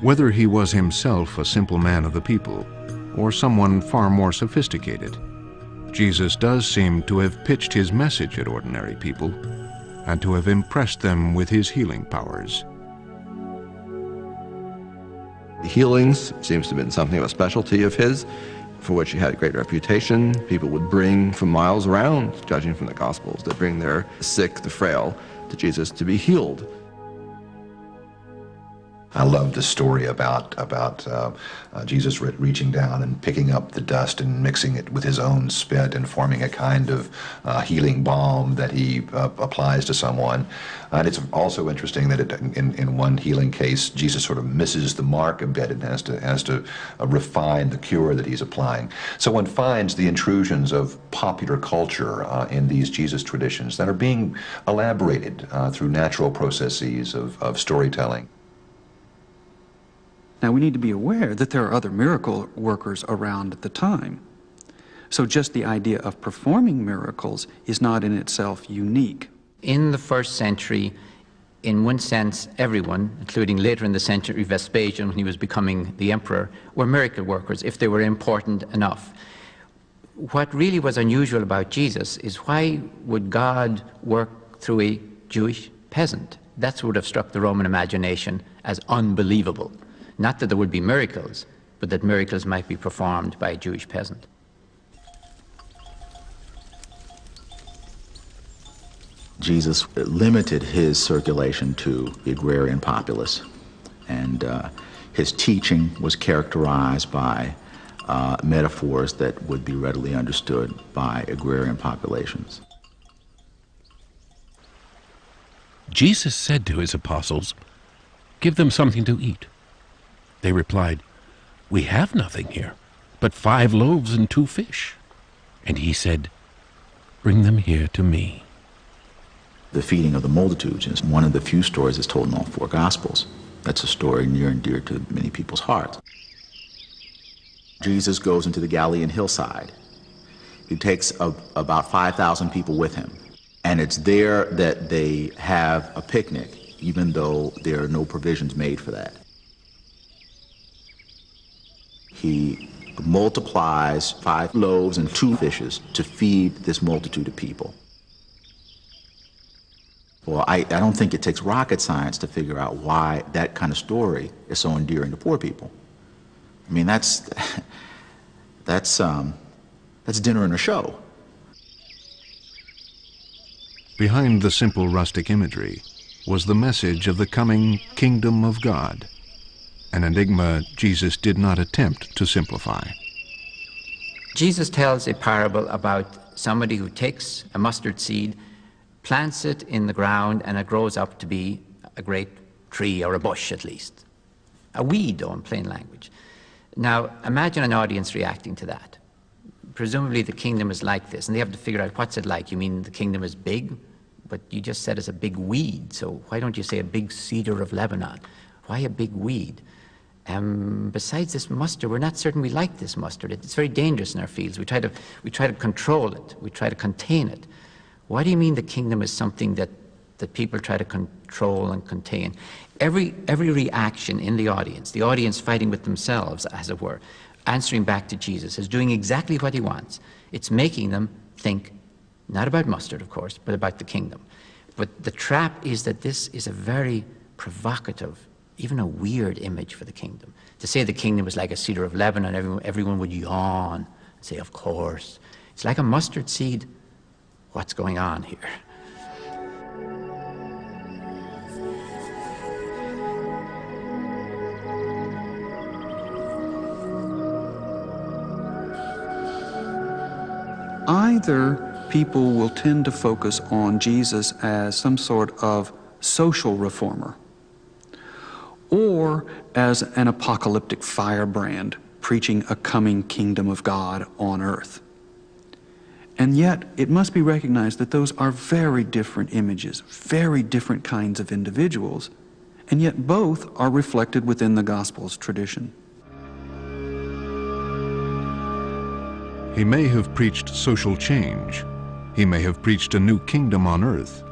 Whether he was himself a simple man of the people or someone far more sophisticated, Jesus does seem to have pitched his message at ordinary people and to have impressed them with his healing powers. Healings seems to have been something of a specialty of his, for which he had a great reputation. People would bring from miles around, judging from the Gospels, that bring their sick, the frail, to Jesus to be healed. I love the story about Jesus reaching down and picking up the dust and mixing it with his own spit and forming a kind of healing balm that he applies to someone. And it's also interesting that in one healing case, Jesus sort of misses the mark a bit and has to refine the cure that he's applying. So one finds the intrusions of popular culture in these Jesus traditions that are being elaborated through natural processes of storytelling. Now, we need to be aware that there are other miracle workers around at the time. So just the idea of performing miracles is not in itself unique. In the first century, in one sense, everyone, including later in the century Vespasian, when he was becoming the emperor, were miracle workers if they were important enough. What really was unusual about Jesus is, why would God work through a Jewish peasant? That's what would have struck the Roman imagination as unbelievable. Not that there would be miracles, but that miracles might be performed by a Jewish peasant. Jesus limited his circulation to the agrarian populace, and his teaching was characterized by metaphors that would be readily understood by agrarian populations. Jesus said to his apostles, "Give them something to eat." They replied, "We have nothing here but 5 loaves and 2 fish." And he said, "Bring them here to me." The feeding of the multitudes is one of the few stories that's told in all 4 Gospels. That's a story near and dear to many people's hearts. Jesus goes into the Galilean hillside. He takes about 5,000 people with him. And it's there that they have a picnic, even though there are no provisions made for that. He multiplies 5 loaves and 2 fishes to feed this multitude of people. Well, I don't think it takes rocket science to figure out why that kind of story is so endearing to poor people. I mean, that's dinner and a show. Behind the simple rustic imagery was the message of the coming kingdom of God, an enigma Jesus did not attempt to simplify. Jesus tells a parable about somebody who takes a mustard seed, plants it in the ground, and it grows up to be a great tree, or a bush at least. A weed, though, in plain language. Now, imagine an audience reacting to that. Presumably the kingdom is like this, and they have to figure out, what's it like? You mean the kingdom is big? But you just said it's a big weed, so why don't you say a big cedar of Lebanon? Why a big weed? Besides this mustard, we're not certain we like this mustard. It's very dangerous in our fields. We try to control it. We try to contain it. Why do you mean the kingdom is something that people try to control and contain? Every reaction in the audience fighting with themselves, as it were, answering back to Jesus, is doing exactly what he wants. It's making them think, not about mustard, of course, but about the kingdom. But the trap is that this is a very provocative, even a weird image for the kingdom. To say the kingdom is like a cedar of Lebanon, everyone would yawn and say, of course. It's like a mustard seed. What's going on here? Either people will tend to focus on Jesus as some sort of social reformer, or as an apocalyptic firebrand preaching a coming kingdom of God on earth. And yet, it must be recognized that those are very different images, very different kinds of individuals, and yet both are reflected within the Gospel's tradition. He may have preached social change. He may have preached a new kingdom on earth.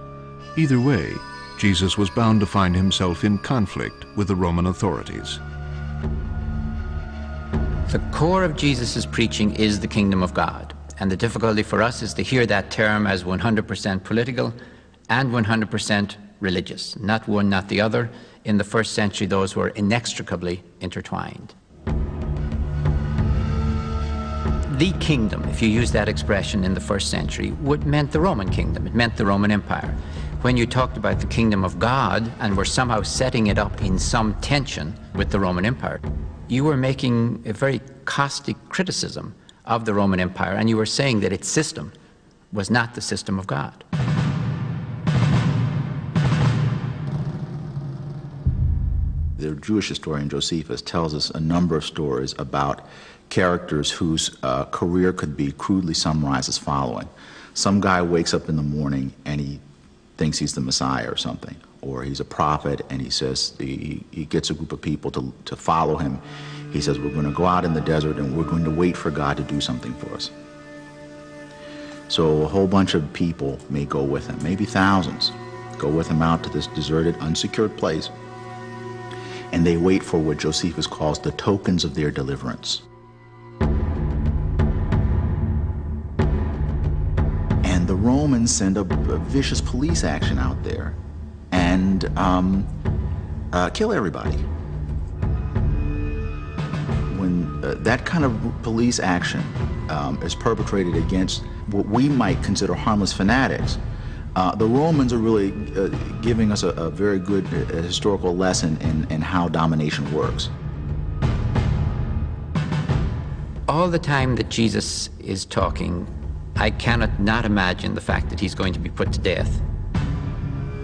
Either way, Jesus was bound to find himself in conflict with the Roman authorities. The core of Jesus' preaching is the kingdom of God. And the difficulty for us is to hear that term as 100% political and 100% religious. Not one, not the other. In the first century, those were inextricably intertwined. The kingdom, if you use that expression in the first century, meant the Roman kingdom. It meant the Roman Empire. When you talked about the kingdom of God and were somehow setting it up in some tension with the Roman Empire, you were making a very caustic criticism of the Roman Empire, and you were saying that its system was not the system of God. The Jewish historian Josephus tells us a number of stories about characters whose career could be crudely summarized as following. Some guy wakes up in the morning and he thinks he's the Messiah or something, or he's a prophet, and he says, he gets a group of people to follow him. He says, we're going to go out in the desert and we're going to wait for God to do something for us. So a whole bunch of people may go with him, maybe thousands, go with him out to this deserted, unsecured place, and they wait for what Josephus calls the tokens of their deliverance. And the Romans send a vicious police action out there and kill everybody. When that kind of police action is perpetrated against what we might consider harmless fanatics, the Romans are really giving us a very good historical lesson in how domination works. All the time that Jesus is talking, I cannot not imagine the fact that he's going to be put to death.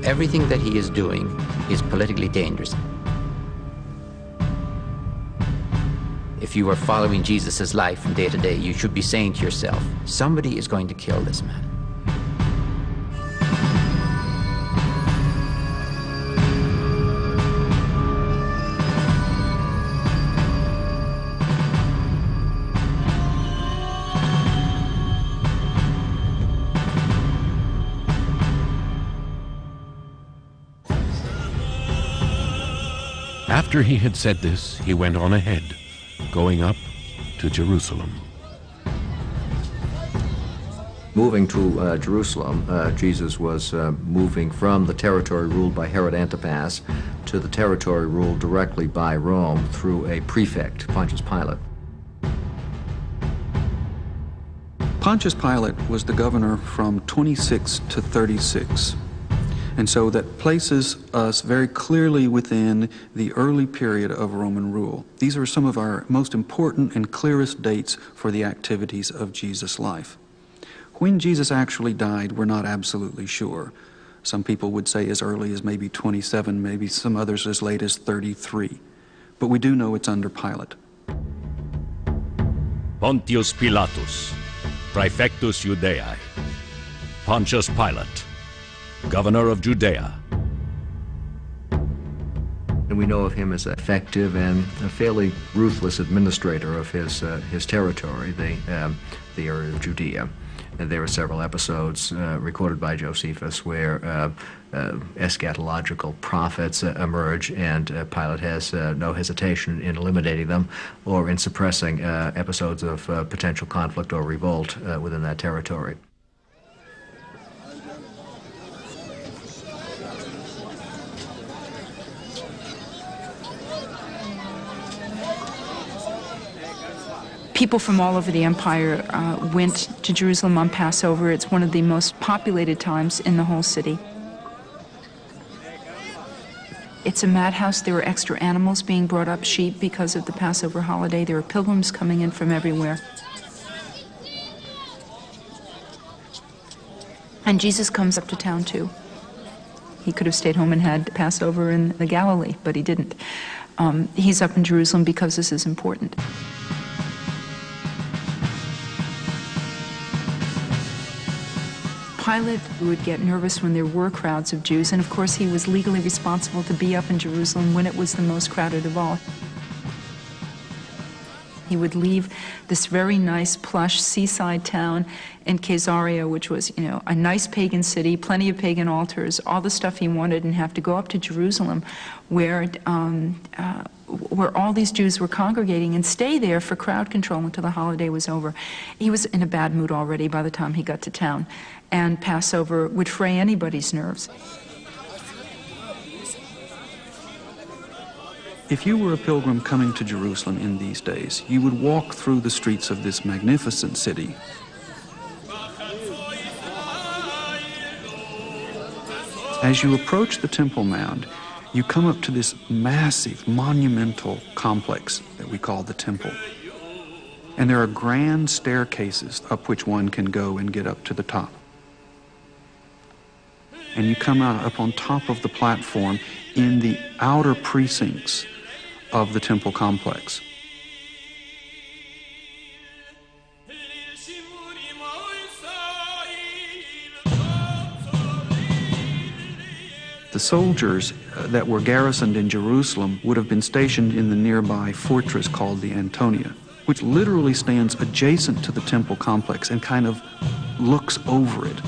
Everything that he is doing is politically dangerous. If you are following Jesus' life from day to day, you should be saying to yourself, somebody is going to kill this man. After he had said this, he went on ahead, going up to Jerusalem. Moving to Jerusalem, Jesus was moving from the territory ruled by Herod Antipas to the territory ruled directly by Rome through a prefect, Pontius Pilate. Pontius Pilate was the governor from 26 to 36. And so that places us very clearly within the early period of Roman rule. These are some of our most important and clearest dates for the activities of Jesus' life. When Jesus actually died, we're not absolutely sure. Some people would say as early as maybe 27, maybe some others as late as 33. But we do know it's under Pilate. Pontius Pilatus, Praefectus Judaeae. Pontius Pilate, Governor of Judea. And we know of him as an effective and a fairly ruthless administrator of his territory, the area of Judea. And there are several episodes recorded by Josephus where eschatological prophets emerge, and Pilate has no hesitation in eliminating them or in suppressing episodes of potential conflict or revolt within that territory. People from all over the empire went to Jerusalem on Passover. It's one of the most populated times in the whole city. It's a madhouse. There were extra animals being brought up, sheep, because of the Passover holiday. There were pilgrims coming in from everywhere. And Jesus comes up to town too. He could have stayed home and had Passover in the Galilee, but he didn't. He's up in Jerusalem because this is important. Pilate would get nervous when there were crowds of Jews, and of course he was legally responsible to be up in Jerusalem when it was the most crowded of all. He would leave this very nice, plush seaside town in Caesarea, which was, a nice pagan city, plenty of pagan altars, all the stuff he wanted, and have to go up to Jerusalem, where all these Jews were congregating, and stay there for crowd control until the holiday was over. He was in a bad mood already by the time he got to town, and Passover would fray anybody's nerves. If you were a pilgrim coming to Jerusalem in these days, you would walk through the streets of this magnificent city. As you approach the Temple Mount, you come up to this massive, monumental complex that we call the Temple. And there are grand staircases up which one can go and get up to the top. And you come out up on top of the platform in the outer precincts of the temple complex. The soldiers that were garrisoned in Jerusalem would have been stationed in the nearby fortress called the Antonia, which literally stands adjacent to the temple complex and kind of looks over it.